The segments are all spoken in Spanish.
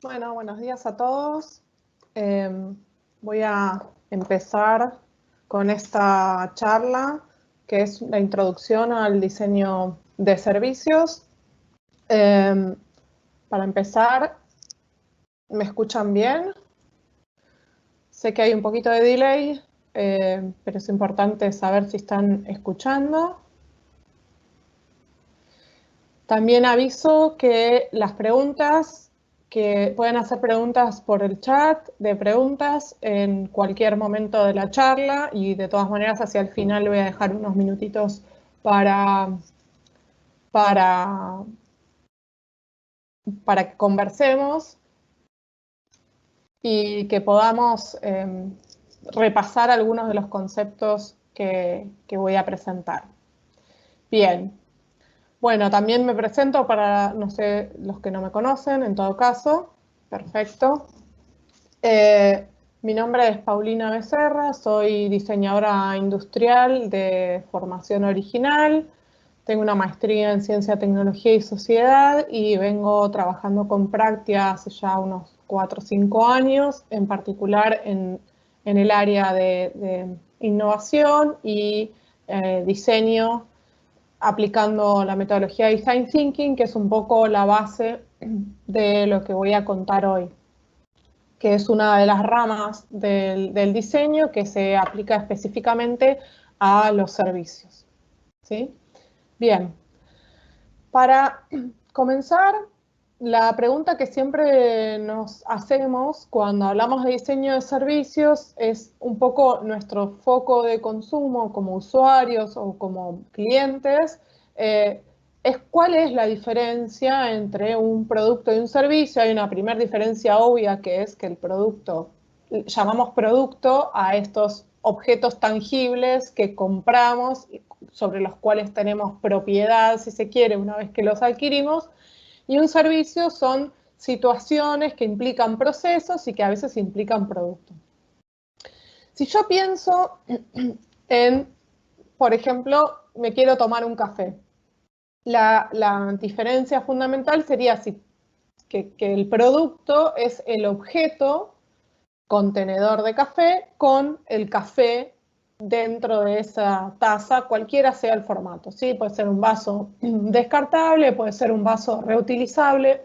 Bueno, buenos días a todos. Voy a empezar con esta charla, que es la introducción al diseño de servicios. Para empezar, ¿me escuchan bien? Sé que hay un poquito de delay, pero es importante saber si están escuchando. También aviso que las preguntas, que pueden hacer preguntas por el chat de preguntas en cualquier momento de la charla, y de todas maneras hacia el final voy a dejar unos minutitos para que conversemos y que podamos repasar algunos de los conceptos que voy a presentar. Bien. Bueno, también me presento para, no sé, los que no me conocen, en todo caso. Perfecto. Mi nombre es Paulina Becerra, soy diseñadora industrial de formación original. Tengo una maestría en Ciencia, Tecnología y Sociedad y vengo trabajando con Practia hace ya unos 4 o 5 años, en particular en el área de innovación y diseño, aplicando la metodología de Design Thinking, que es un poco la base de lo que voy a contar hoy, que es una de las ramas del diseño que se aplica específicamente a los servicios. ¿Sí? Bien, para comenzar, la pregunta que siempre nos hacemos cuando hablamos de diseño de servicios es un poco nuestro foco de consumo como usuarios o como clientes, es cuál es la diferencia entre un producto y un servicio. Hay una primera diferencia obvia, que es que el producto, llamamos producto a estos objetos tangibles que compramos, sobre los cuales tenemos propiedad, si se quiere, una vez que los adquirimos, y un servicio son situaciones que implican procesos y que a veces implican productos. Si yo pienso en, por ejemplo, me quiero tomar un café, la diferencia fundamental sería que el producto es el objeto contenedor de café con el café dentro de esa taza, cualquiera sea el formato, ¿sí? Puede ser un vaso descartable, puede ser un vaso reutilizable.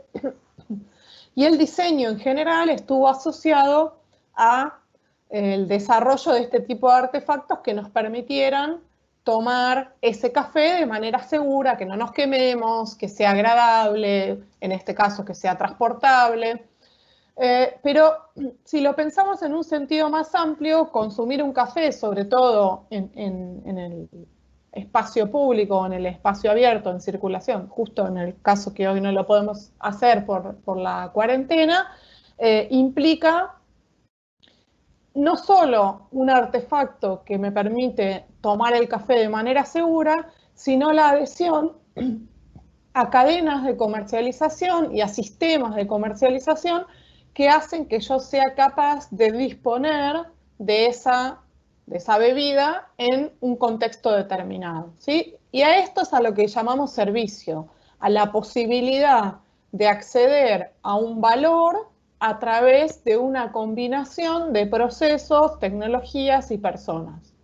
Y el diseño en general estuvo asociado a el desarrollo de este tipo de artefactos que nos permitieran tomar ese café de manera segura, que no nos quememos, que sea agradable, en este caso que sea transportable. Pero si lo pensamos en un sentido más amplio, consumir un café, sobre todo en el espacio público, en el espacio abierto, en circulación, justo en el caso que hoy no lo podemos hacer por la cuarentena, implica no solo un artefacto que me permite tomar el café de manera segura, sino la adhesión a cadenas de comercialización y a sistemas de comercialización que hacen que yo sea capaz de disponer de esa bebida en un contexto determinado, ¿sí? Y a esto es a lo que llamamos servicio, a la posibilidad de acceder a un valor a través de una combinación de procesos, tecnologías y personas.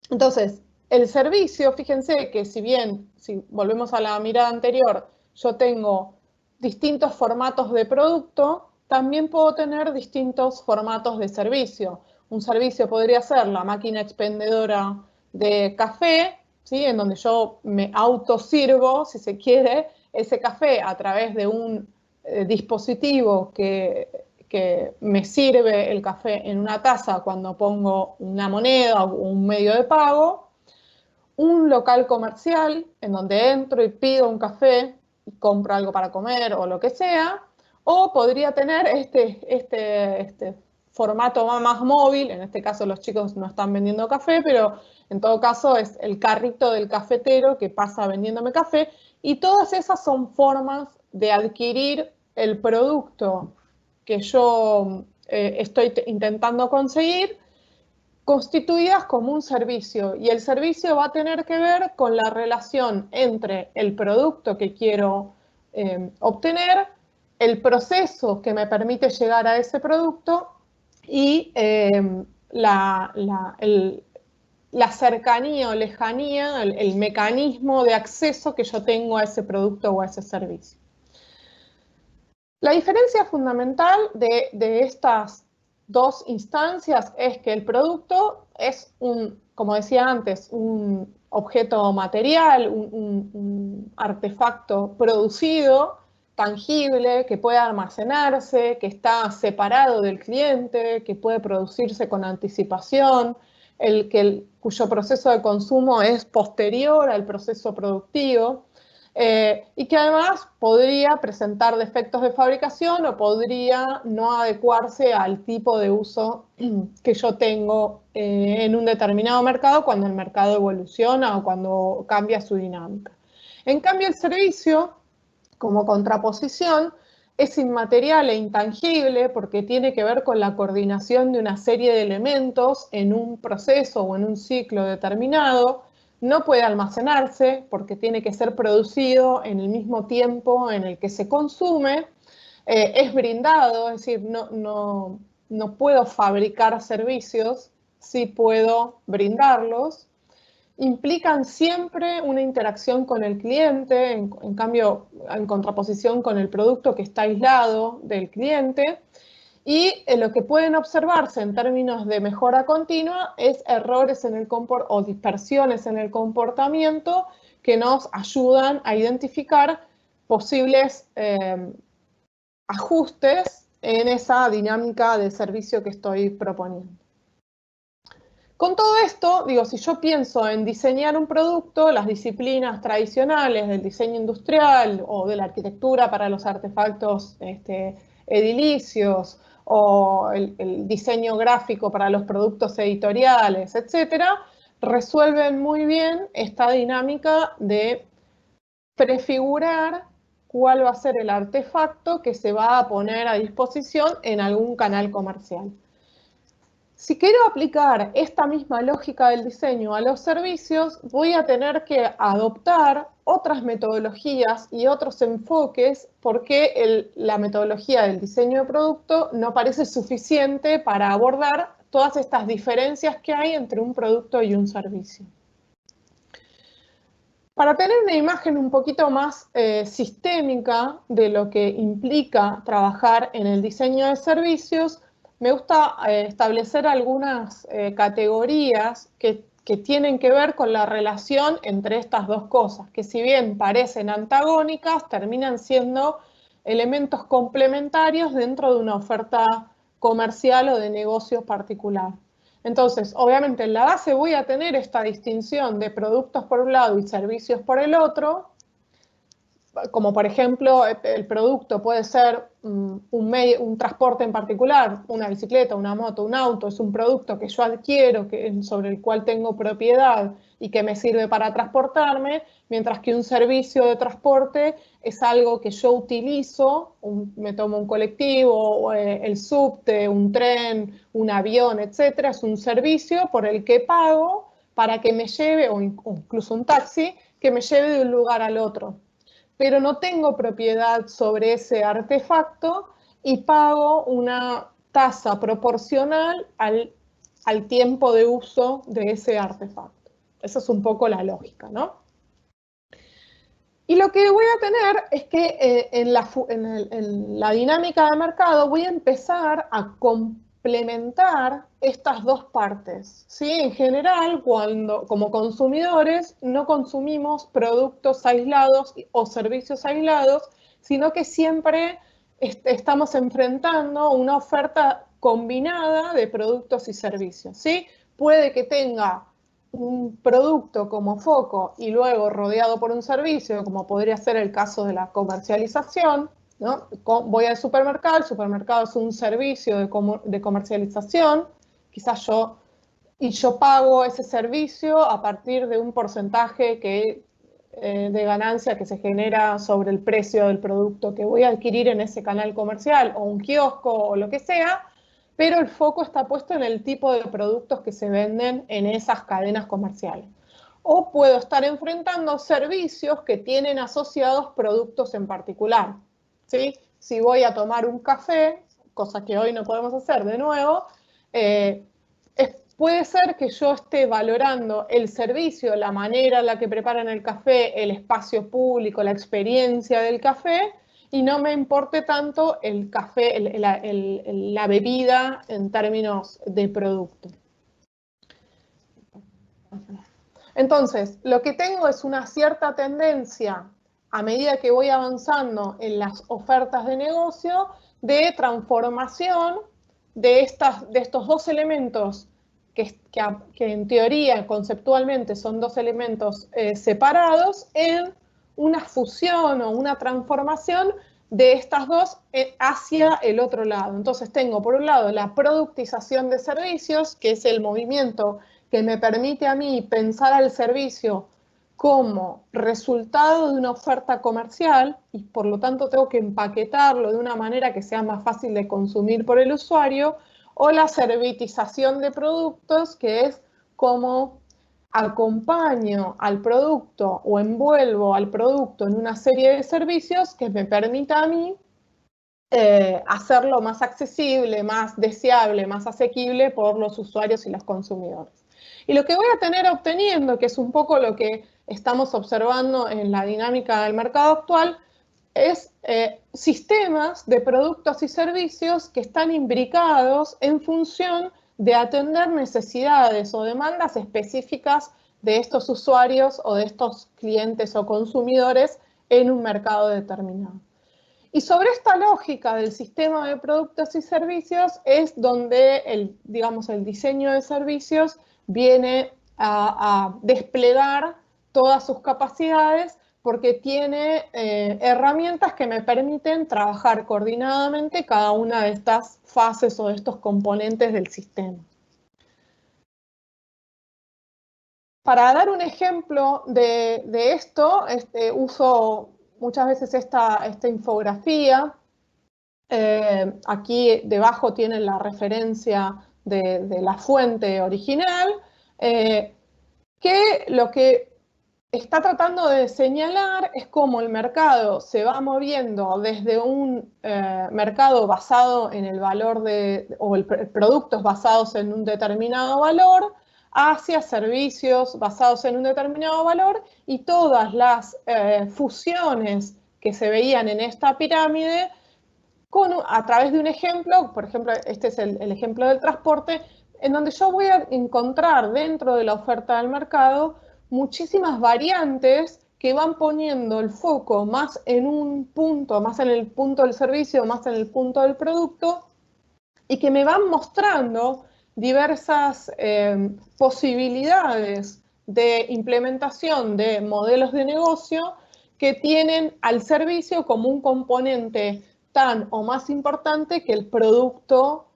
Entonces, el servicio, fíjense que si bien, si volvemos a la mirada anterior, yo tengo distintos formatos de producto, también puedo tener distintos formatos de servicio. Un servicio podría ser la máquina expendedora de café, ¿sí? En donde yo me autosirvo, si se quiere, ese café a través de un dispositivo que me sirve el café en una taza cuando pongo una moneda o un medio de pago, un local comercial en donde entro y pido un café y compro algo para comer o lo que sea, o podría tener este formato más móvil. En este caso los chicos no están vendiendo café, pero en todo caso es el carrito del cafetero que pasa vendiéndome café, y todas esas son formas de adquirir el producto que yo estoy intentando conseguir, constituidas como un servicio. Y el servicio va a tener que ver con la relación entre el producto que quiero obtener el proceso que me permite llegar a ese producto y la cercanía o lejanía, el mecanismo de acceso que yo tengo a ese producto o a ese servicio. La diferencia fundamental de estas dos instancias es que el producto es como decía antes, un objeto material, un artefacto producido, tangible, que puede almacenarse, que está separado del cliente, que puede producirse con anticipación, cuyo proceso de consumo es posterior al proceso productivo. Y que además podría presentar defectos de fabricación o podría no adecuarse al tipo de uso que yo tengo en un determinado mercado cuando el mercado evoluciona o cuando cambia su dinámica. En cambio, el servicio, como contraposición, es inmaterial e intangible porque tiene que ver con la coordinación de una serie de elementos en un proceso o en un ciclo determinado. No puede almacenarse porque tiene que ser producido en el mismo tiempo en el que se consume. Es brindado, es decir, no puedo fabricar servicios, sí puedo brindarlos. Implican siempre una interacción con el cliente, en cambio, en contraposición con el producto que está aislado del cliente. Y lo que pueden observarse en términos de mejora continua es errores en el o dispersiones en el comportamiento que nos ayudan a identificar posibles ajustes en esa dinámica de servicio que estoy proponiendo. Con todo esto, digo, si yo pienso en diseñar un producto, las disciplinas tradicionales del diseño industrial o de la arquitectura para los artefactos edilicios o el diseño gráfico para los productos editoriales, etcétera, resuelven muy bien esta dinámica de prefigurar cuál va a ser el artefacto que se va a poner a disposición en algún canal comercial. Si quiero aplicar esta misma lógica del diseño a los servicios, voy a tener que adoptar otras metodologías y otros enfoques porque la metodología del diseño de producto no parece suficiente para abordar todas estas diferencias que hay entre un producto y un servicio. Para tener una imagen un poquito más sistémica de lo que implica trabajar en el diseño de servicios, me gusta establecer algunas categorías que tienen que ver con la relación entre estas dos cosas, que si bien parecen antagónicas, terminan siendo elementos complementarios dentro de una oferta comercial o de negocio particular. Entonces, obviamente en la base voy a tener esta distinción de productos por un lado y servicios por el otro, como por ejemplo el producto puede ser un transporte en particular, una bicicleta, una moto, un auto, es un producto que yo adquiero, sobre el cual tengo propiedad y que me sirve para transportarme, mientras que un servicio de transporte es algo que yo utilizo, me tomo un colectivo, el subte, un tren, un avión, etcétera, es un servicio por el que pago para que me lleve, o incluso un taxi, que me lleve de un lugar al otro. Pero no tengo propiedad sobre ese artefacto y pago una tasa proporcional al tiempo de uso de ese artefacto. Esa es un poco la lógica, ¿no? Y lo que voy a tener es que en la dinámica de mercado voy a empezar a complementar estas dos partes, ¿sí? En general, como consumidores no consumimos productos aislados o servicios aislados, sino que siempre estamos enfrentando una oferta combinada de productos y servicios, ¿sí? Puede que tenga un producto como foco y luego rodeado por un servicio, como podría ser el caso de la comercialización, ¿no? Voy al supermercado, el supermercado es un servicio de comercialización, quizás yo pago ese servicio a partir de un porcentaje de ganancia que se genera sobre el precio del producto que voy a adquirir en ese canal comercial o un kiosco o lo que sea, pero el foco está puesto en el tipo de productos que se venden en esas cadenas comerciales. O puedo estar enfrentando servicios que tienen asociados productos en particular, ¿sí? si voy a tomar un café, cosa que hoy no podemos hacer de nuevo, puede ser que yo esté valorando el servicio, la manera en la que preparan el café, el espacio público, la experiencia del café, y no me importe tanto el café, la bebida en términos de producto. Entonces, lo que tengo es una cierta tendencia, a medida que voy avanzando en las ofertas de negocio, de transformación de estos dos elementos que en teoría, conceptualmente, son dos elementos separados, en una fusión o una transformación de estas dos hacia el otro lado. Entonces tengo, por un lado, la productización de servicios, que es el movimiento que me permite a mí pensar al servicio como resultado de una oferta comercial, y por lo tanto tengo que empaquetarlo de una manera que sea más fácil de consumir por el usuario, o la servitización de productos, que es como acompaño al producto o envuelvo al producto en una serie de servicios que me permita a mí hacerlo más accesible, más deseable, más asequible por los usuarios y los consumidores. Y lo que voy a tener obteniendo, que es un poco lo que estamos observando en la dinámica del mercado actual, es sistemas de productos y servicios que están imbricados en función de atender necesidades o demandas específicas de estos usuarios o de estos clientes o consumidores en un mercado determinado. Y sobre esta lógica del sistema de productos y servicios es donde el diseño de servicios viene a desplegar todas sus capacidades, porque tiene herramientas que me permiten trabajar coordinadamente cada una de estas fases o de estos componentes del sistema. Para dar un ejemplo de esto, uso muchas veces esta infografía. Aquí debajo tienen la referencia de la fuente original, que lo que está tratando de señalar es cómo el mercado se va moviendo desde un mercado basado en el valor o productos basados en un determinado valor, hacia servicios basados en un determinado valor, y todas las fusiones que se veían en esta pirámide a través de un ejemplo. Por ejemplo, este es el ejemplo del transporte, en donde yo voy a encontrar dentro de la oferta del mercado muchísimas variantes que van poniendo el foco más en un punto, más en el punto del servicio, más en el punto del producto, y que me van mostrando diversas posibilidades de implementación de modelos de negocio que tienen al servicio como un componente tan o más importante que el producto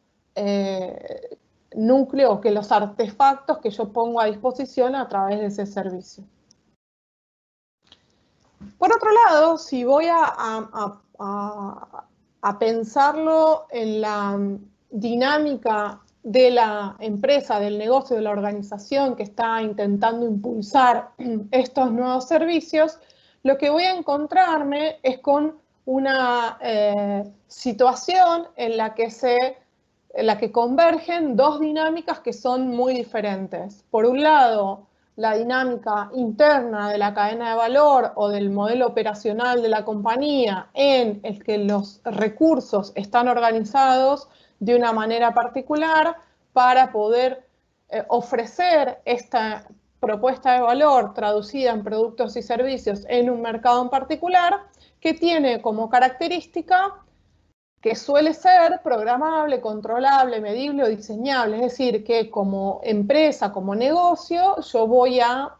núcleo, que los artefactos que yo pongo a disposición a través de ese servicio. Por otro lado, si voy a pensarlo en la dinámica de la empresa, del negocio, de la organización que está intentando impulsar estos nuevos servicios, lo que voy a encontrarme es con una situación en la que convergen dos dinámicas que son muy diferentes. Por un lado, la dinámica interna de la cadena de valor o del modelo operacional de la compañía, en el que los recursos están organizados de una manera particular para poder ofrecer esta propuesta de valor traducida en productos y servicios en un mercado en particular, que tiene como característica que suele ser programable, controlable, medible o diseñable. Es decir, que como empresa, como negocio, yo voy a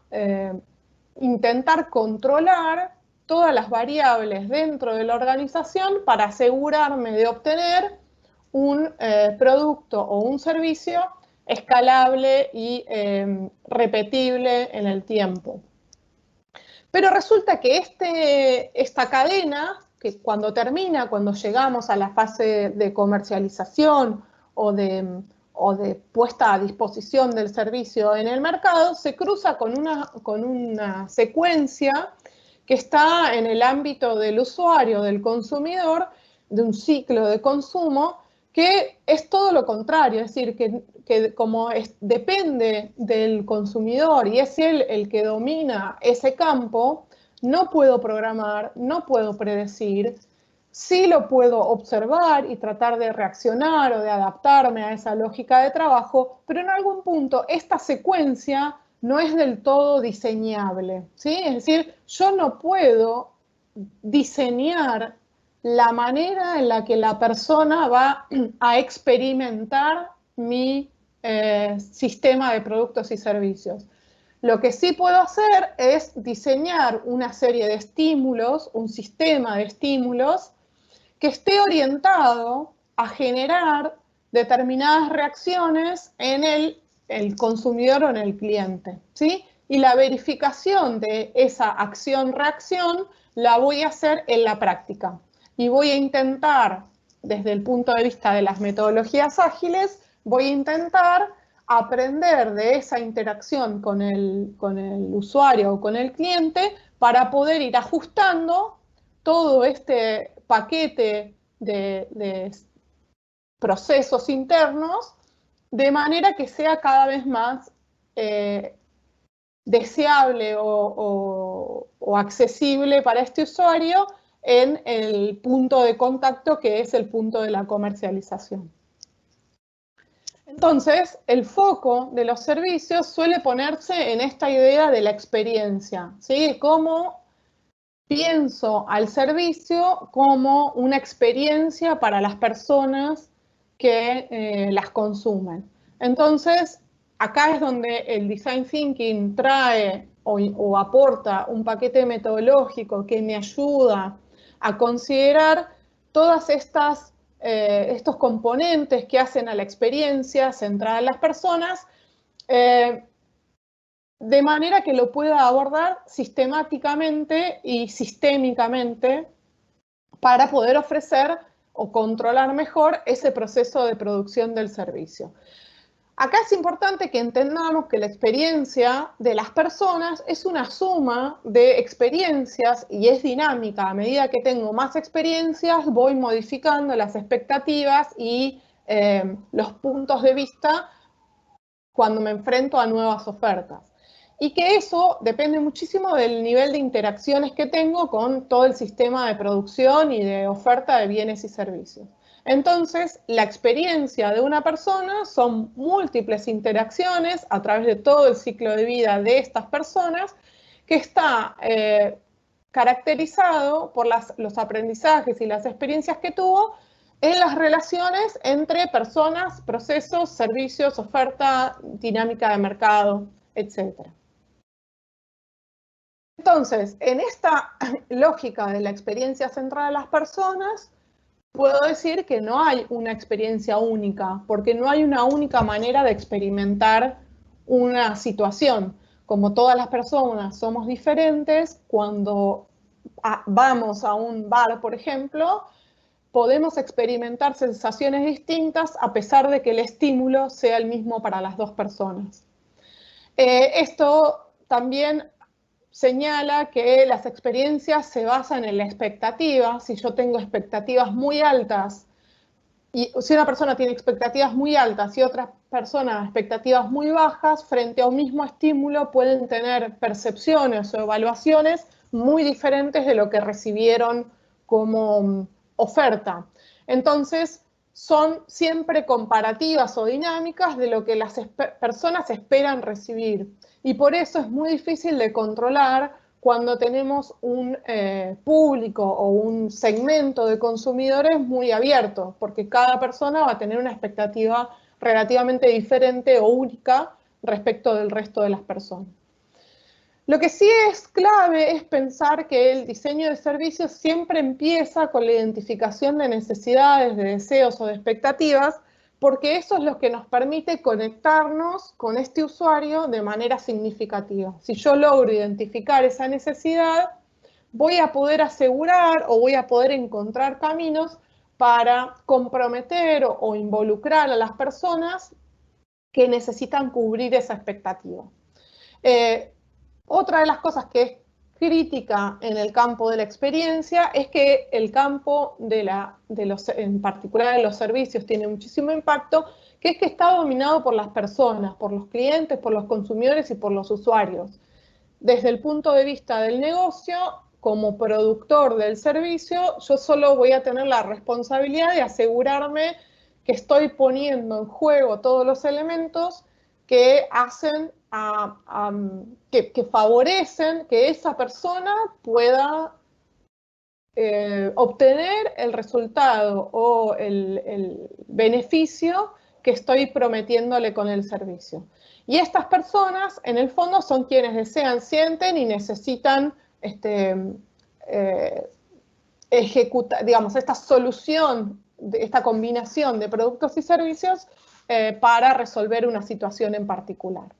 intentar controlar todas las variables dentro de la organización para asegurarme de obtener un producto o un servicio escalable y repetible en el tiempo. Pero resulta que esta cadena, que cuando termina, cuando llegamos a la fase de comercialización o de puesta a disposición del servicio en el mercado, se cruza con una secuencia que está en el ámbito del usuario, del consumidor, de un ciclo de consumo que es todo lo contrario, es decir, que como depende del consumidor y es él el que domina ese campo, no puedo programar, no puedo predecir, sí lo puedo observar y tratar de reaccionar o de adaptarme a esa lógica de trabajo, pero en algún punto esta secuencia no es del todo diseñable, ¿sí? Es decir, yo no puedo diseñar la manera en la que la persona va a experimentar mi sistema de productos y servicios. Lo que sí puedo hacer es diseñar una serie de estímulos, un sistema de estímulos que esté orientado a generar determinadas reacciones en el consumidor o en el cliente, ¿sí? Y la verificación de esa acción-reacción la voy a hacer en la práctica. Y voy a intentar, desde el punto de vista de las metodologías ágiles, voy a intentar aprender de esa interacción con el usuario o con el cliente para poder ir ajustando todo este paquete de procesos internos de manera que sea cada vez más deseable o accesible para este usuario en el punto de contacto que es el punto de la comercialización. Entonces, el foco de los servicios suele ponerse en esta idea de la experiencia, ¿sí? Cómo pienso al servicio como una experiencia para las personas que las consumen. Entonces, acá es donde el Design Thinking trae o aporta un paquete metodológico que me ayuda a considerar todas estos componentes que hacen a la experiencia centrada en las personas, de manera que lo pueda abordar sistemáticamente y sistémicamente para poder ofrecer o controlar mejor ese proceso de producción del servicio. Acá es importante que entendamos que la experiencia de las personas es una suma de experiencias y es dinámica. A medida que tengo más experiencias, voy modificando las expectativas y los puntos de vista cuando me enfrento a nuevas ofertas. Y que eso depende muchísimo del nivel de interacciones que tengo con todo el sistema de producción y de oferta de bienes y servicios. Entonces, la experiencia de una persona son múltiples interacciones a través de todo el ciclo de vida de estas personas que está caracterizado por los aprendizajes y las experiencias que tuvo en las relaciones entre personas, procesos, servicios, oferta, dinámica de mercado, etc. Entonces, en esta lógica de la experiencia centrada en las personas, puedo decir que no hay una experiencia única, porque no hay una única manera de experimentar una situación. Como todas las personas somos diferentes, cuando vamos a un bar, por ejemplo, podemos experimentar sensaciones distintas a pesar de que el estímulo sea el mismo para las dos personas. Esto también señala que las experiencias se basan en la expectativa. Si yo tengo expectativas muy altas, y si una persona tiene expectativas muy altas y otra persona expectativas muy bajas, frente a un mismo estímulo pueden tener percepciones o evaluaciones muy diferentes de lo que recibieron como oferta. Entonces, son siempre comparativas o dinámicas de lo que las personas esperan recibir. Y por eso es muy difícil de controlar cuando tenemos un público o un segmento de consumidores muy abierto, porque cada persona va a tener una expectativa relativamente diferente o única respecto del resto de las personas. Lo que sí es clave es pensar que el diseño de servicios siempre empieza con la identificación de necesidades, de deseos o de expectativas, porque eso es lo que nos permite conectarnos con este usuario de manera significativa. Si yo logro identificar esa necesidad, voy a poder asegurar o voy a poder encontrar caminos para comprometer o involucrar a las personas que necesitan cubrir esa expectativa. Otra de las cosas que es crítica en el campo de la experiencia es que el campo en particular de los servicios tiene muchísimo impacto, que es que está dominado por las personas, por los clientes, por los consumidores y por los usuarios. Desde el punto de vista del negocio, como productor del servicio, yo solo voy a tener la responsabilidad de asegurarme que estoy poniendo en juego todos los elementos que hacen, que favorecen que esa persona pueda obtener el resultado o el beneficio que estoy prometiéndole con el servicio. Y estas personas, en el fondo, son quienes desean, sienten y necesitan ejecutar, digamos, esta solución, esta combinación de productos y servicios para resolver una situación en particular.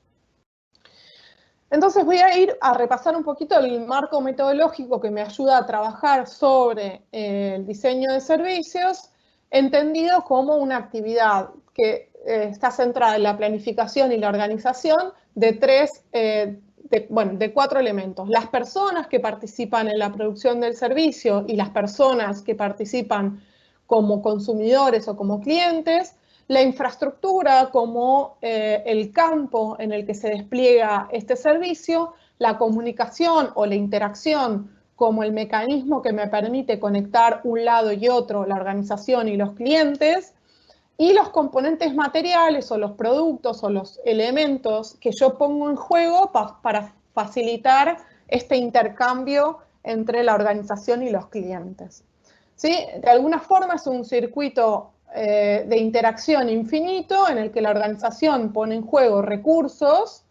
Entonces voy a ir a repasar un poquito el marco metodológico que me ayuda a trabajar sobre el diseño de servicios, entendido como una actividad que está centrada en la planificación y la organización de de 4 elementos. Las personas que participan en la producción del servicio y las personas que participan como consumidores o como clientes, la infraestructura como el campo en el que se despliega este servicio, la comunicación o la interacción como el mecanismo que me permite conectar un lado y otro, la organización y los clientes, y los componentes materiales o los productos o los elementos que yo pongo en juego para facilitar este intercambio entre la organización y los clientes. ¿Sí? De alguna forma es un circuito de interacción infinito en el que la organización pone en juego recursos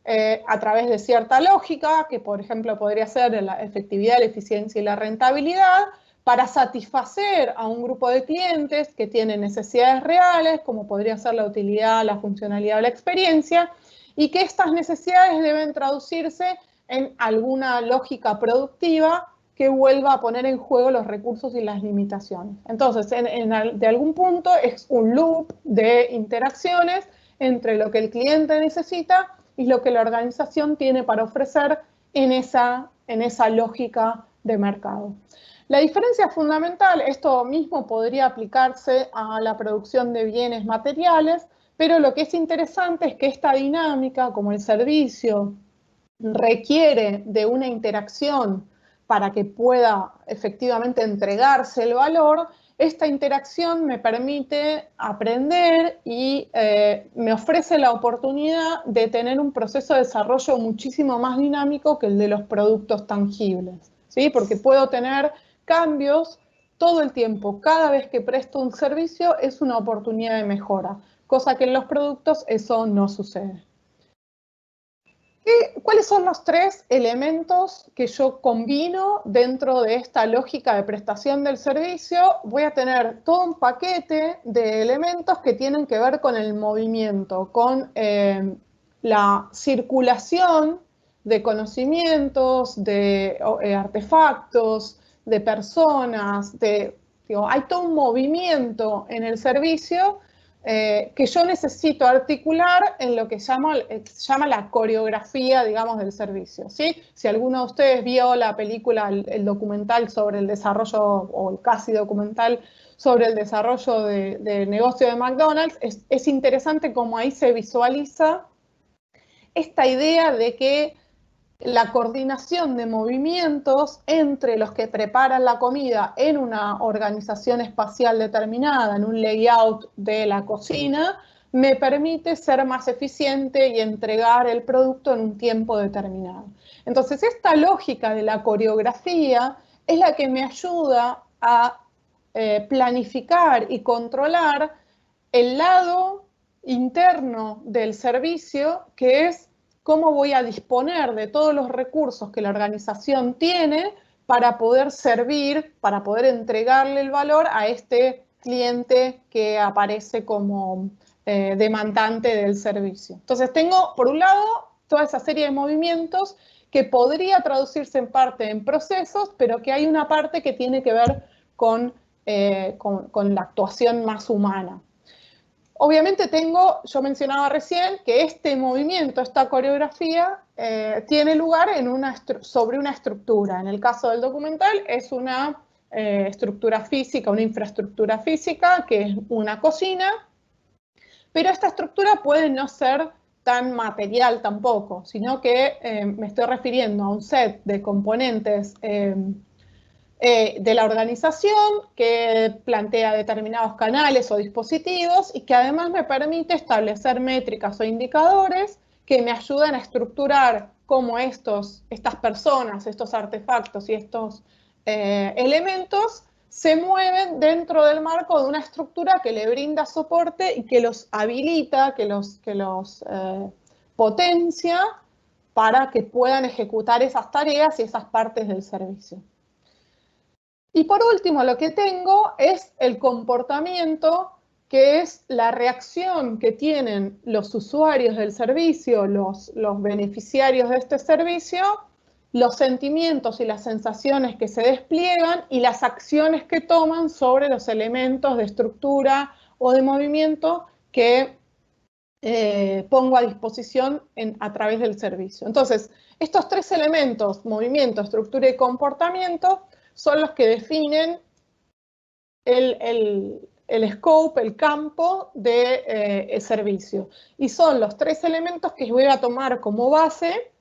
a través de cierta lógica, que por ejemplo podría ser la efectividad, la eficiencia y la rentabilidad, para satisfacer a un grupo de clientes que tienen necesidades reales, como podría ser la utilidad, la funcionalidad o la experiencia, y que estas necesidades deben traducirse en alguna lógica productiva que vuelva a poner en juego los recursos y las limitaciones. Entonces, de algún punto es un loop de interacciones entre lo que el cliente necesita y lo que la organización tiene para ofrecer en esa lógica de mercado. La diferencia fundamental, esto mismo podría aplicarse a la producción de bienes materiales, pero lo que es interesante es que esta dinámica, como el servicio, requiere de una interacción para que pueda efectivamente entregarse el valor, esta interacción me permite aprender y me ofrece la oportunidad de tener un proceso de desarrollo muchísimo más dinámico que el de los productos tangibles, ¿sí? Porque puedo tener cambios todo el tiempo. Cada vez que presto un servicio es una oportunidad de mejora, cosa que en los productos eso no sucede. ¿Cuáles son los 3 elementos que yo combino dentro de esta lógica de prestación del servicio? Voy a tener todo un paquete de elementos que tienen que ver con el movimiento, con la circulación de conocimientos, de artefactos, de personas, hay todo un movimiento en el servicio que yo necesito articular en lo que se llama la coreografía, digamos, del servicio, ¿sí? Si alguno de ustedes vio la película, el documental sobre el desarrollo, o el casi documental sobre el desarrollo de negocio de McDonald's, es interesante cómo ahí se visualiza esta idea de que la coordinación de movimientos entre los que preparan la comida en una organización espacial determinada, en un layout de la cocina, me permite ser más eficiente y entregar el producto en un tiempo determinado. Entonces, esta lógica de la coreografía es la que me ayuda a planificar y controlar el lado interno del servicio, que es cómo voy a disponer de todos los recursos que la organización tiene para poder servir, para poder entregarle el valor a este cliente que aparece como demandante del servicio. Entonces tengo, por un lado, toda esa serie de movimientos que podría traducirse en parte en procesos, pero que hay una parte que tiene que ver con la actuación más humana. Obviamente yo mencionaba recién que este movimiento, esta coreografía, tiene lugar sobre una estructura. En el caso del documental es una estructura física, una infraestructura física, que es una cocina, pero esta estructura puede no ser tan material tampoco, sino que me estoy refiriendo a un set de componentes de la organización que plantea determinados canales o dispositivos y que además me permite establecer métricas o indicadores que me ayudan a estructurar cómo estas personas, estos artefactos y estos elementos se mueven dentro del marco de una estructura que le brinda soporte y que los habilita, que los potencia para que puedan ejecutar esas tareas y esas partes del servicio. Y por último, lo que tengo es el comportamiento, que es la reacción que tienen los usuarios del servicio, los beneficiarios de este servicio, los sentimientos y las sensaciones que se despliegan y las acciones que toman sobre los elementos de estructura o de movimiento que pongo a disposición a través del servicio. Entonces, estos tres elementos, movimiento, estructura y comportamiento, son los que definen el scope, el campo de servicio. Y son los tres elementos que voy a tomar como base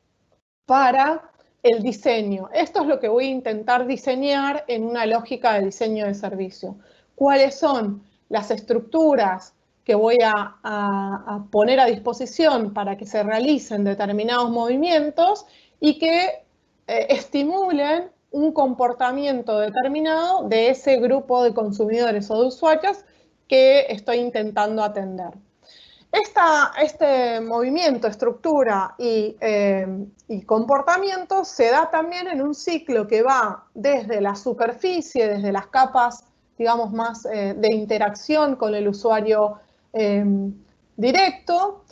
para el diseño. Esto es lo que voy a intentar diseñar en una lógica de diseño de servicio. ¿Cuáles son las estructuras que voy a poner a disposición para que se realicen determinados movimientos y que estimulen un comportamiento determinado de ese grupo de consumidores o de usuarios que estoy intentando atender? Este movimiento, estructura y comportamiento se da también en un ciclo que va desde la superficie, desde las capas, digamos, más de interacción con el usuario directo,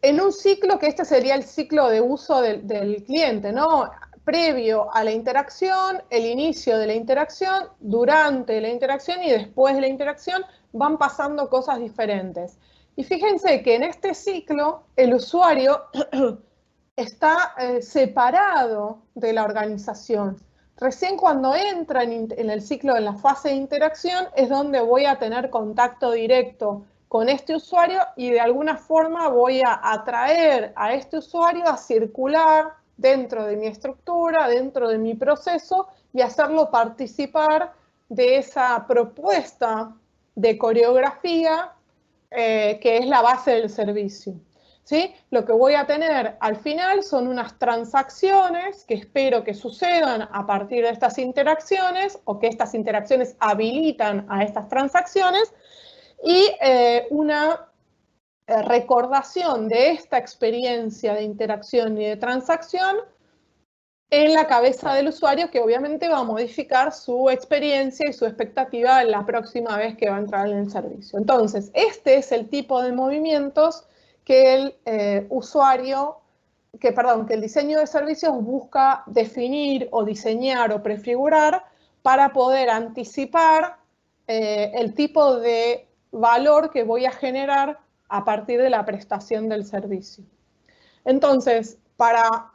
en un ciclo que este sería el ciclo de uso del cliente, ¿no? Previo a la interacción, el inicio de la interacción, durante la interacción y después de la interacción van pasando cosas diferentes. Y fíjense que en este ciclo el usuario está separado de la organización. Recién cuando entra en el ciclo, en la fase de interacción, es donde voy a tener contacto directo con este usuario y de alguna forma voy a atraer a este usuario a circular dentro de mi estructura, dentro de mi proceso y hacerlo participar de esa propuesta de coreografía que es la base del servicio. ¿Sí? Lo que voy a tener al final son unas transacciones que espero que sucedan a partir de estas interacciones o que estas interacciones habilitan a estas transacciones y una recordación de esta experiencia de interacción y de transacción en la cabeza del usuario, que obviamente va a modificar su experiencia y su expectativa la próxima vez que va a entrar en el servicio. Entonces, este es el tipo de movimientos que el que el diseño de servicios busca definir o diseñar o prefigurar para poder anticipar el tipo de valor que voy a generar a partir de la prestación del servicio. Entonces, para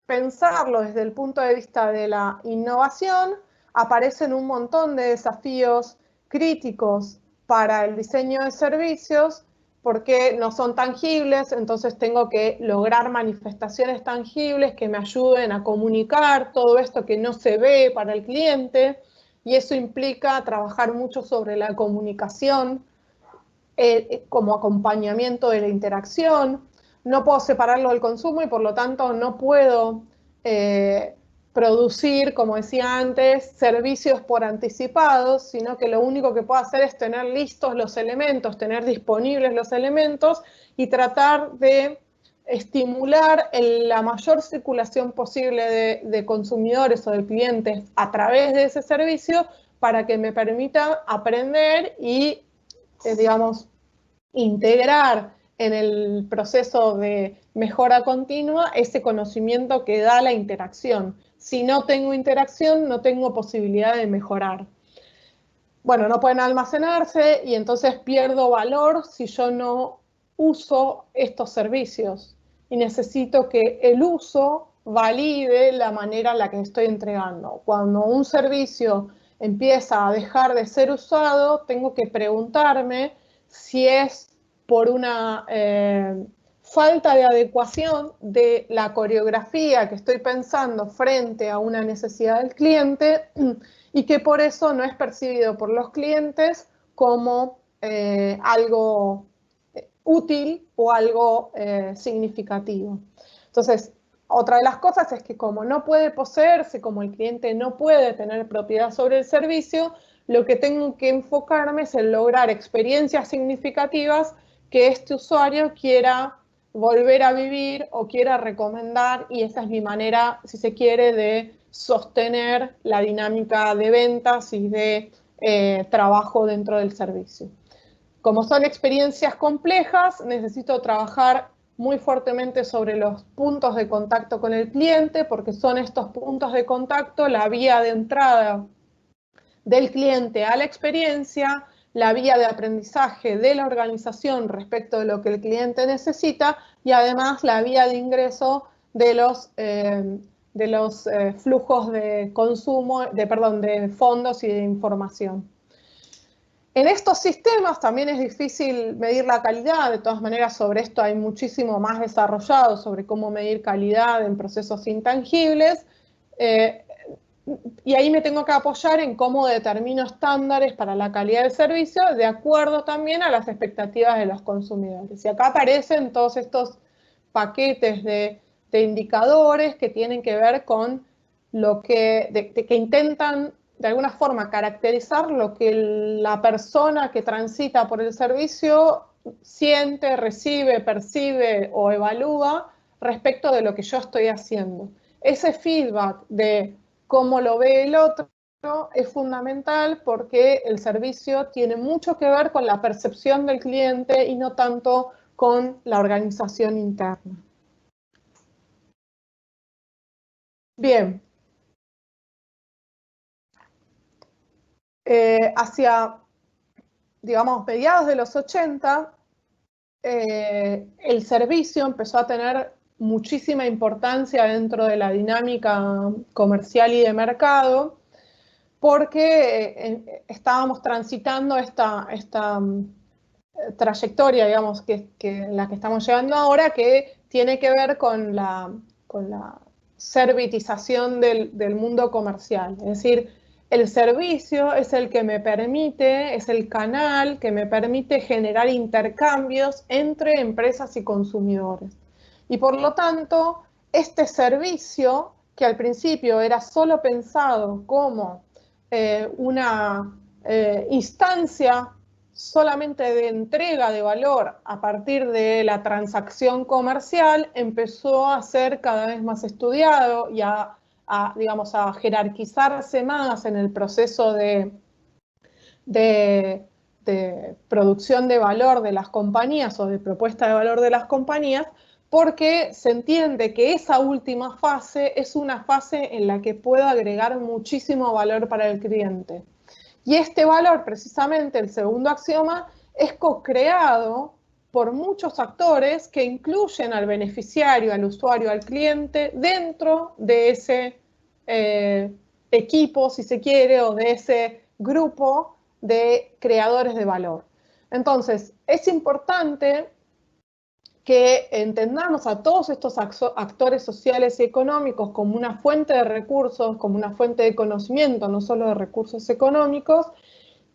pensarlo desde el punto de vista de la innovación, aparecen un montón de desafíos críticos para el diseño de servicios porque no son tangibles, entonces tengo que lograr manifestaciones tangibles que me ayuden a comunicar todo esto que no se ve para el cliente, y eso implica trabajar mucho sobre la comunicación como acompañamiento de la interacción. No puedo separarlo del consumo y por lo tanto no puedo producir, como decía antes, servicios por anticipado, sino que lo único que puedo hacer es tener listos los elementos, tener disponibles los elementos y tratar de estimular la mayor circulación posible de consumidores o de clientes a través de ese servicio para que me permita aprender y, digamos, integrar en el proceso de mejora continua ese conocimiento que da la interacción. Si no tengo interacción, no tengo posibilidad de mejorar. bueno, no pueden almacenarse y entonces pierdo valor si yo no uso estos servicios. Y necesito que el uso valide la manera en la que estoy entregando. Cuando un servicio empieza a dejar de ser usado, tengo que preguntarme si es por una falta de adecuación de la coreografía que estoy pensando frente a una necesidad del cliente y que por eso no es percibido por los clientes como algo útil o algo significativo. Entonces, otra de las cosas es que como no puede poseerse, como el cliente no puede tener propiedad sobre el servicio, lo que tengo que enfocarme es en lograr experiencias significativas que este usuario quiera volver a vivir o quiera recomendar, y esa es mi manera, si se quiere, de sostener la dinámica de ventas y de trabajo dentro del servicio. Como son experiencias complejas, necesito trabajar muy fuertemente sobre los puntos de contacto con el cliente, porque son estos puntos de contacto la vía de entrada del cliente a la experiencia, la vía de aprendizaje de la organización respecto de lo que el cliente necesita y además la vía de ingreso de los flujos de consumo, de fondos y de información. En estos sistemas también es difícil medir la calidad, de todas maneras sobre esto hay muchísimo más desarrollado sobre cómo medir calidad en procesos intangibles, y ahí me tengo que apoyar en cómo determino estándares para la calidad del servicio de acuerdo también a las expectativas de los consumidores. Y acá aparecen todos estos paquetes de indicadores que tienen que ver con lo que intentan de alguna forma caracterizar lo que la persona que transita por el servicio siente, recibe, percibe o evalúa respecto de lo que yo estoy haciendo. Ese feedback de cómo lo ve el otro es fundamental porque el servicio tiene mucho que ver con la percepción del cliente y no tanto con la organización interna. Bien. Hacia, digamos, mediados de los 80, el servicio empezó a tener muchísima importancia dentro de la dinámica comercial y de mercado, porque estábamos transitando esta trayectoria, digamos, la que estamos llevando ahora, que tiene que ver con la servitización del mundo comercial. Es decir, el servicio es el que me permite, es el canal que me permite generar intercambios entre empresas y consumidores. Y por lo tanto, este servicio, que al principio era solo pensado como una instancia solamente de entrega de valor a partir de la transacción comercial, empezó a ser cada vez más estudiado y digamos, a jerarquizarse más en el proceso de producción de valor de las compañías o de propuesta de valor de las compañías, porque se entiende que esa última fase es una fase en la que puedo agregar muchísimo valor para el cliente. Y este valor, precisamente, el segundo axioma, es co-creado por muchos actores que incluyen al beneficiario, al usuario, al cliente dentro de ese equipo, si se quiere, o de ese grupo de creadores de valor. Entonces, es importante que entendamos a todos estos actores sociales y económicos como una fuente de recursos, como una fuente de conocimiento, no solo de recursos económicos,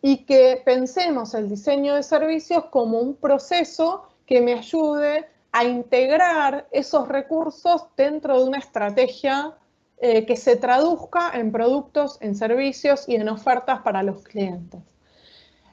y que pensemos el diseño de servicios como un proceso que me ayude a integrar esos recursos dentro de una estrategia que se traduzca en productos, en servicios y en ofertas para los clientes.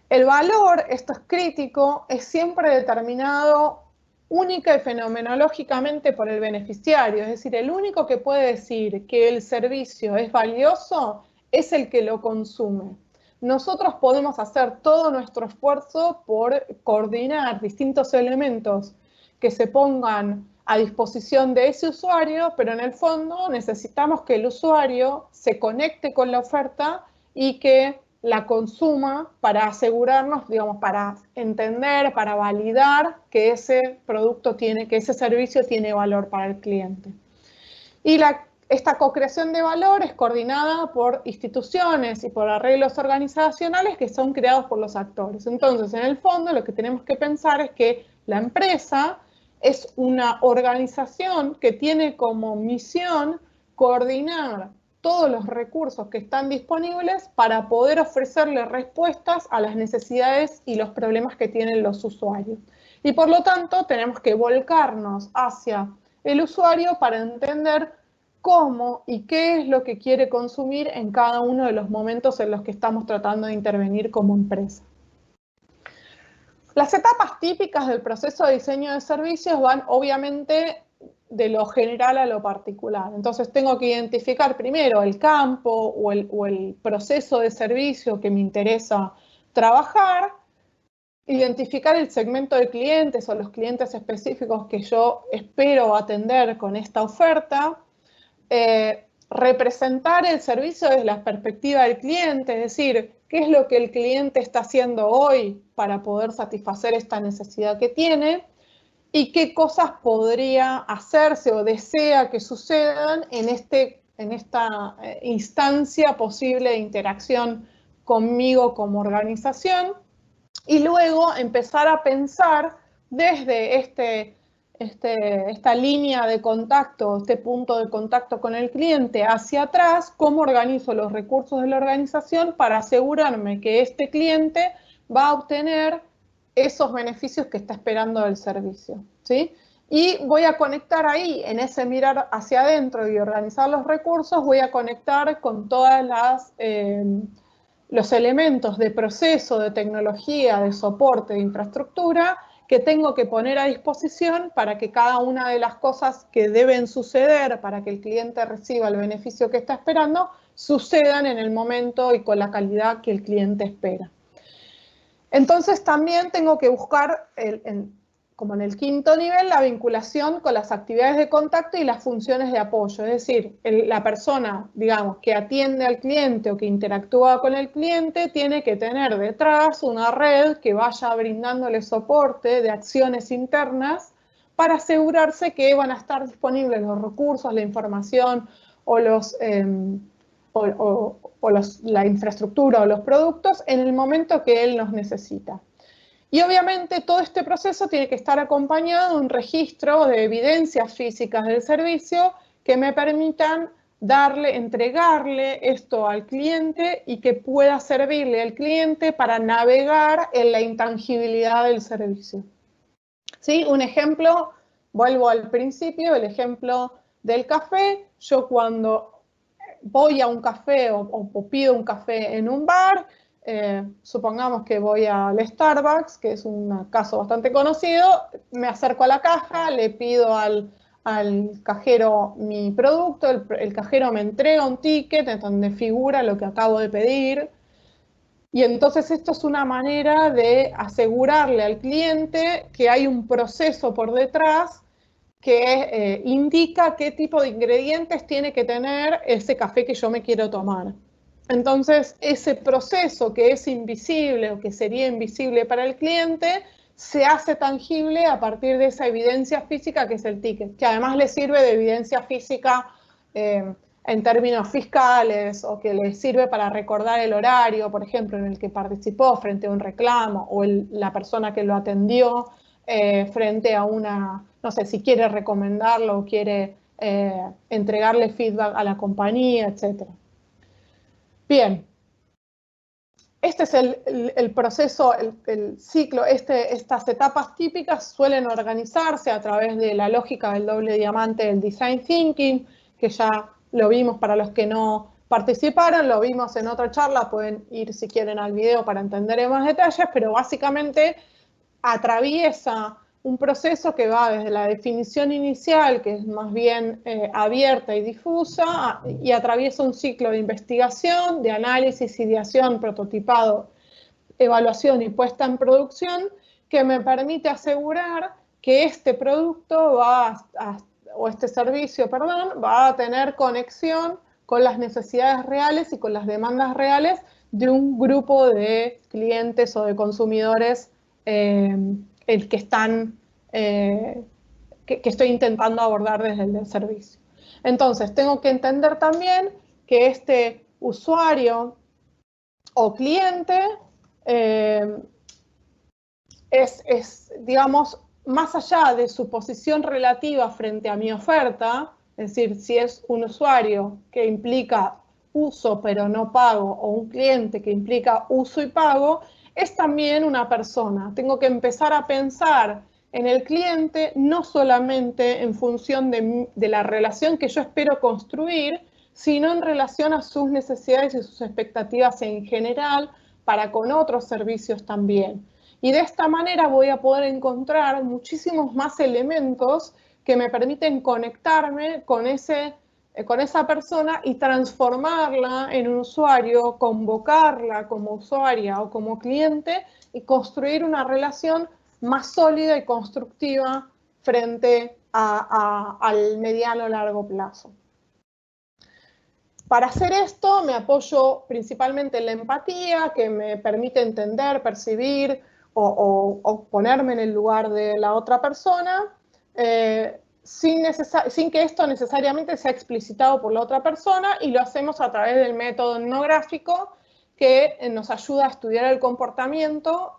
El valor, esto es crítico, es siempre determinado única y fenomenológicamente por el beneficiario, es decir, el único que puede decir que el servicio es valioso es el que lo consume. Nosotros podemos hacer todo nuestro esfuerzo por coordinar distintos elementos que se pongan a disposición de ese usuario, pero en el fondo necesitamos que el usuario se conecte con la oferta y que la consuma para asegurarnos, digamos, para entender, para validar que ese producto tiene, que ese servicio tiene valor para el cliente. Y esta co-creación de valor es coordinada por instituciones y por arreglos organizacionales que son creados por los actores. Entonces, en el fondo, lo que tenemos que pensar es que la empresa es una organización que tiene como misión coordinar todos los recursos que están disponibles para poder ofrecerle respuestas a las necesidades y los problemas que tienen los usuarios. Y por lo tanto, tenemos que volcarnos hacia el usuario para entender cómo y qué es lo que quiere consumir en cada uno de los momentos en los que estamos tratando de intervenir como empresa. Las etapas típicas del proceso de diseño de servicios van obviamente de lo general a lo particular. Entonces tengo que identificar primero el campo o el proceso de servicio que me interesa trabajar, identificar el segmento de clientes o los clientes específicos que yo espero atender con esta oferta, representar el servicio desde la perspectiva del cliente, es decir, qué es lo que el cliente está haciendo hoy para poder satisfacer esta necesidad que tiene y qué cosas podría hacerse o desea que sucedan en esta instancia posible de interacción conmigo como organización, y luego empezar a pensar desde esta línea de contacto, este punto de contacto con el cliente hacia atrás, cómo organizo los recursos de la organización para asegurarme que este cliente va a obtener esos beneficios que está esperando del servicio, ¿sí? Y voy a conectar ahí, en ese mirar hacia adentro y organizar los recursos, voy a conectar con todas los elementos de proceso, de tecnología, de soporte, de infraestructura que tengo que poner a disposición para que cada una de las cosas que deben suceder para que el cliente reciba el beneficio que está esperando, sucedan en el momento y con la calidad que el cliente espera. Entonces también tengo que buscar, como en el quinto nivel, la vinculación con las actividades de contacto y las funciones de apoyo. Es decir, la persona, digamos, que atiende al cliente o que interactúa con el cliente tiene que tener detrás una red que vaya brindándole soporte de acciones internas para asegurarse que van a estar disponibles los recursos, la información o la infraestructura o los productos en el momento que él los necesita. Y obviamente todo este proceso tiene que estar acompañado de un registro de evidencias físicas del servicio que me permitan entregarle esto al cliente y que pueda servirle al cliente para navegar en la intangibilidad del servicio. ¿Sí? Un ejemplo, vuelvo al principio, el ejemplo del café. Yo cuando voy a un café o pido un café en un bar, supongamos que voy al Starbucks, que es un caso bastante conocido, me acerco a la caja, le pido al cajero mi producto, el cajero me entrega un ticket en donde figura lo que acabo de pedir, y entonces esto es una manera de asegurarle al cliente que hay un proceso por detrás que indica qué tipo de ingredientes tiene que tener ese café que yo me quiero tomar. Entonces, ese proceso que es invisible o que sería invisible para el cliente, se hace tangible a partir de esa evidencia física que es el ticket, que además le sirve de evidencia física en términos fiscales o que le sirve para recordar el horario, por ejemplo, en el que participó frente a un reclamo o la persona que lo atendió frente a no sé, si quiere recomendarlo o quiere entregarle feedback a la compañía, etc. Bien, este es el proceso, el ciclo, estas etapas típicas suelen organizarse a través de la lógica del doble diamante del Design Thinking, que ya lo vimos para los que no participaron, lo vimos en otra charla, pueden ir si quieren al video para entender en más detalles, pero básicamente atraviesa un proceso que va desde la definición inicial, que es más bien abierta y difusa, y atraviesa un ciclo de investigación, de análisis, ideación, prototipado, evaluación y puesta en producción, que me permite asegurar que este producto o este servicio, perdón, va a tener conexión con las necesidades reales y con las demandas reales de un grupo de clientes o de consumidores el que están, que estoy intentando abordar desde el servicio. Entonces, tengo que entender también que este usuario o cliente digamos, más allá de su posición relativa frente a mi oferta, es decir, si es un usuario que implica uso pero no pago o un cliente que implica uso y pago, es también una persona. Tengo que empezar a pensar en el cliente no solamente en función de la relación que yo espero construir, sino en relación a sus necesidades y sus expectativas en general para con otros servicios también. Y de esta manera voy a poder encontrar muchísimos más elementos que me permiten conectarme con esa persona y transformarla en un usuario, convocarla como usuaria o como cliente y construir una relación más sólida y constructiva frente al mediano o largo plazo. Para hacer esto me apoyo principalmente en la empatía, que me permite entender, percibir o ponerme en el lugar de la otra persona, sin que esto necesariamente sea explicitado por la otra persona, y lo hacemos a través del método etnográfico, que nos ayuda a estudiar el comportamiento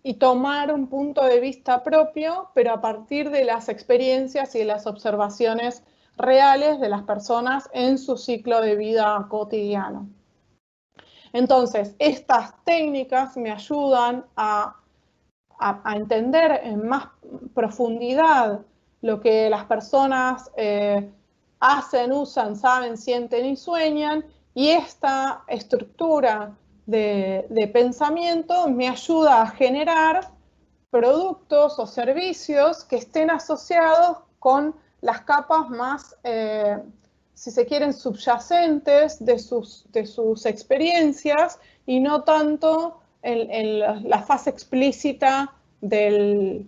y tomar un punto de vista propio, pero a partir de las experiencias y de las observaciones reales de las personas en su ciclo de vida cotidiano. Entonces, estas técnicas me ayudan a entender en más profundidad lo que las personas hacen, usan, saben, sienten y sueñan, y esta estructura de pensamiento me ayuda a generar productos o servicios que estén asociados con las capas más, si se quieren, subyacentes de sus experiencias, y no tanto en la fase explícita de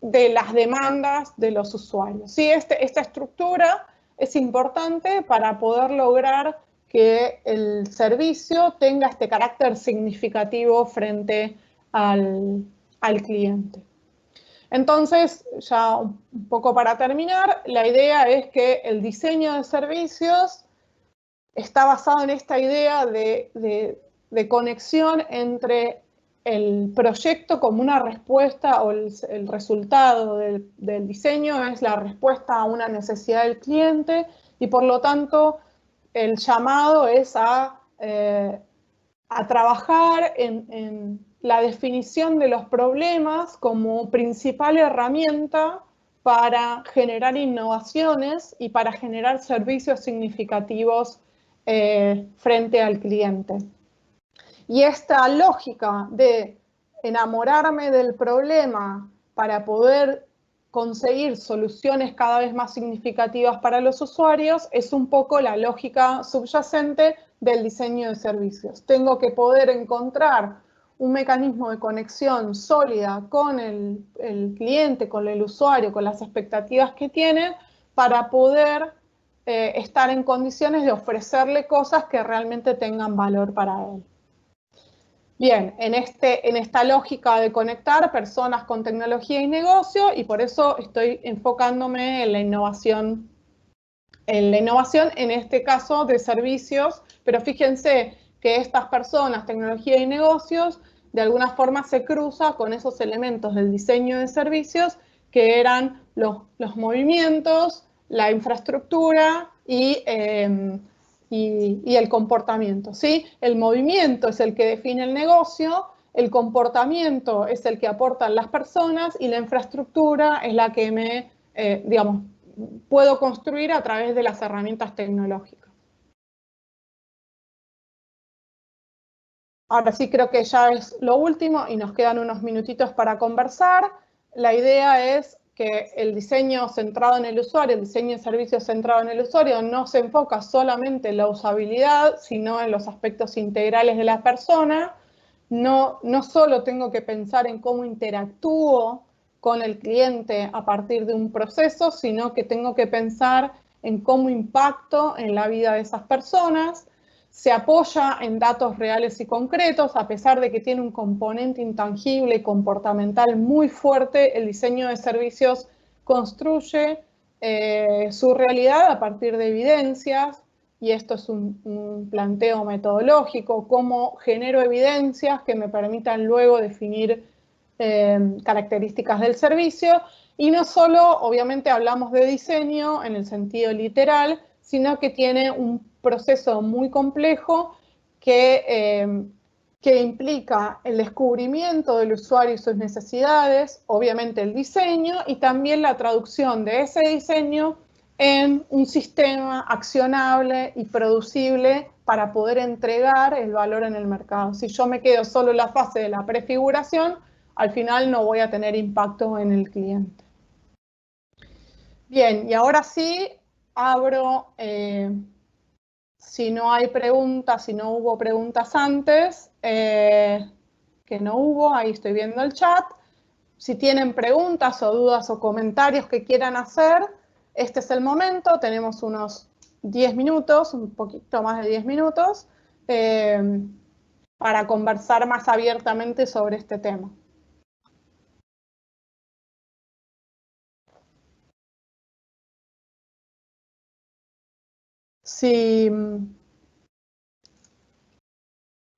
las demandas de los usuarios. ¿Sí? Esta estructura es importante para poder lograr que el servicio tenga este carácter significativo frente al cliente. Entonces, ya un poco para terminar, la idea es que el diseño de servicios está basado en esta idea de conexión entre el proyecto como una respuesta, o el resultado del diseño es la respuesta a una necesidad del cliente, y por lo tanto el llamado es a trabajar en la definición de los problemas como principal herramienta para generar innovaciones y para generar servicios significativos frente al cliente. Y esta lógica de enamorarme del problema para poder conseguir soluciones cada vez más significativas para los usuarios es un poco la lógica subyacente del diseño de servicios. Tengo que poder encontrar un mecanismo de conexión sólida con el cliente, con el usuario, con las expectativas que tiene, para poder estar en condiciones de ofrecerle cosas que realmente tengan valor para él. Bien, en esta lógica de conectar personas con tecnología y negocio, y por eso estoy enfocándome en la innovación en este caso de servicios, pero fíjense que estas personas, tecnología y negocios, de alguna forma se cruza con esos elementos del diseño de servicios que eran los movimientos, la infraestructura y el comportamiento, ¿sí? El movimiento es el que define el negocio, el comportamiento es el que aportan las personas, y la infraestructura es la que digamos, puedo construir a través de las herramientas tecnológicas. Ahora sí, creo que ya es lo último y nos quedan unos minutitos para conversar. La idea es que el diseño centrado en el usuario, el diseño de servicios centrado en el usuario, no se enfoca solamente en la usabilidad, sino en los aspectos integrales de la persona. No solo tengo que pensar en cómo interactúo con el cliente a partir de un proceso, sino que tengo que pensar en cómo impacto en la vida de esas personas. Se apoya en datos reales y concretos, a pesar de que tiene un componente intangible y comportamental muy fuerte. El diseño de servicios construye su realidad a partir de evidencias, y esto es un planteo metodológico, cómo genero evidencias que me permitan luego definir características del servicio. Y no solo, obviamente, hablamos de diseño en el sentido literal, sino que tiene un proceso muy complejo que implica el descubrimiento del usuario y sus necesidades, obviamente el diseño, y también la traducción de ese diseño en un sistema accionable y producible para poder entregar el valor en el mercado. Si yo me quedo solo en la fase de la prefiguración, al final no voy a tener impacto en el cliente. Bien, y ahora sí abro, si no hay preguntas, si no hubo preguntas antes, que no hubo, ahí estoy viendo el chat. Si tienen preguntas o dudas o comentarios que quieran hacer, este es el momento. Tenemos unos 10 minutos, un poquito más de 10 minutos, para conversar más abiertamente sobre este tema. Sí.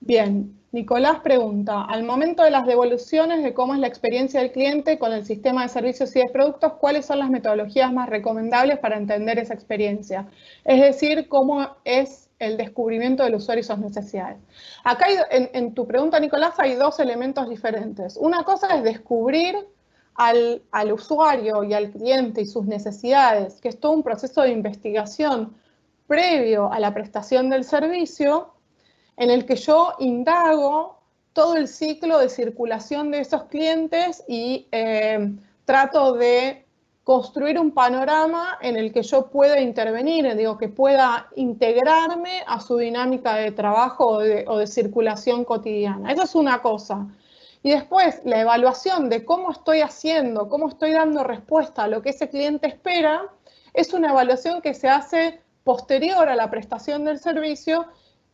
Bien, Nicolás pregunta, al momento de las devoluciones de cómo es la experiencia del cliente con el sistema de servicios y de productos, ¿cuáles son las metodologías más recomendables para entender esa experiencia? Es decir, ¿cómo es el descubrimiento del usuario y sus necesidades? Acá en tu pregunta, Nicolás, hay dos elementos diferentes. Una cosa es descubrir al usuario y al cliente y sus necesidades, que es todo un proceso de investigación previo a la prestación del servicio, en el que yo indago todo el ciclo de circulación de esos clientes y trato de construir un panorama en el que yo pueda intervenir, digo, que pueda integrarme a su dinámica de trabajo o de circulación cotidiana. Esa es una cosa. Y después, la evaluación de cómo estoy haciendo, cómo estoy dando respuesta a lo que ese cliente espera, es una evaluación que se hace posterior a la prestación del servicio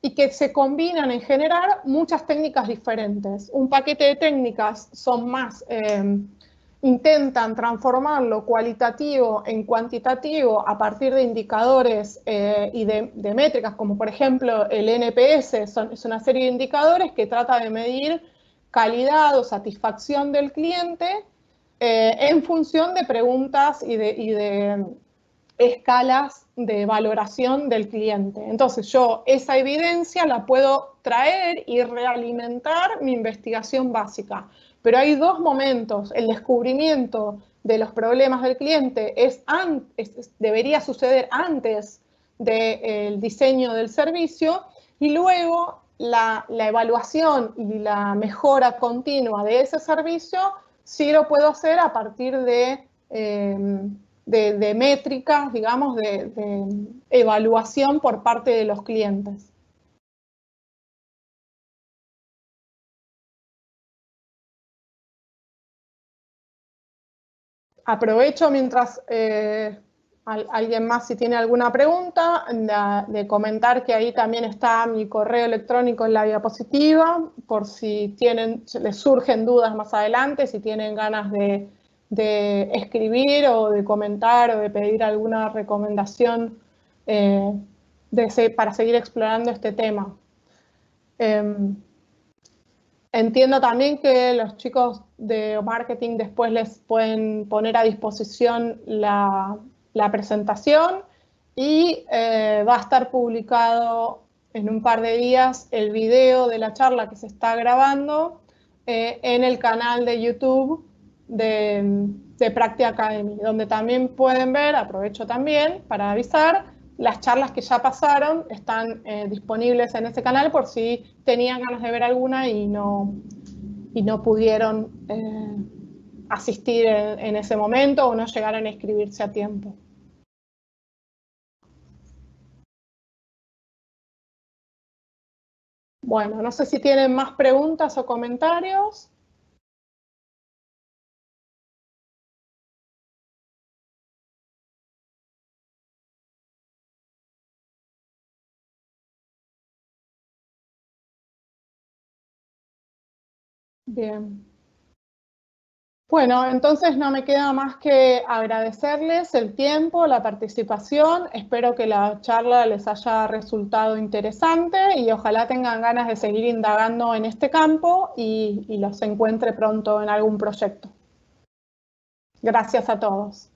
y que se combinan en general muchas técnicas diferentes. Un paquete de técnicas son más, intentan transformar lo cualitativo en cuantitativo a partir de indicadores y de métricas, como por ejemplo el NPS, es una serie de indicadores que trata de medir calidad o satisfacción del cliente en función de preguntas y de escalas de valoración del cliente. Entonces yo esa evidencia la puedo traer y realimentar mi investigación básica. Pero hay dos momentos. El descubrimiento de los problemas del cliente debería suceder antes del diseño del servicio, y luego la evaluación y la mejora continua de ese servicio sí lo puedo hacer a partir de métricas, digamos, de evaluación por parte de los clientes. Aprovecho mientras alguien más, si tiene alguna pregunta, de comentar que ahí también está mi correo electrónico en la diapositiva, por si les surgen dudas más adelante, si tienen ganas de escribir o de comentar o de pedir alguna recomendación para seguir explorando este tema. Entiendo también que los chicos de marketing después les pueden poner a disposición la presentación, y va a estar publicado en un par de días el video de la charla que se está grabando en el canal de YouTube de Practia Academy, donde también pueden ver, aprovecho también para avisar, las charlas que ya pasaron están disponibles en ese canal por si tenían ganas de ver alguna y no pudieron asistir en ese momento o no llegaron a inscribirse a tiempo. Bueno, no sé si tienen más preguntas o comentarios. Bien. Bueno, entonces no me queda más que agradecerles el tiempo, la participación. Espero que la charla les haya resultado interesante y ojalá tengan ganas de seguir indagando en este campo y los encuentre pronto en algún proyecto. Gracias a todos.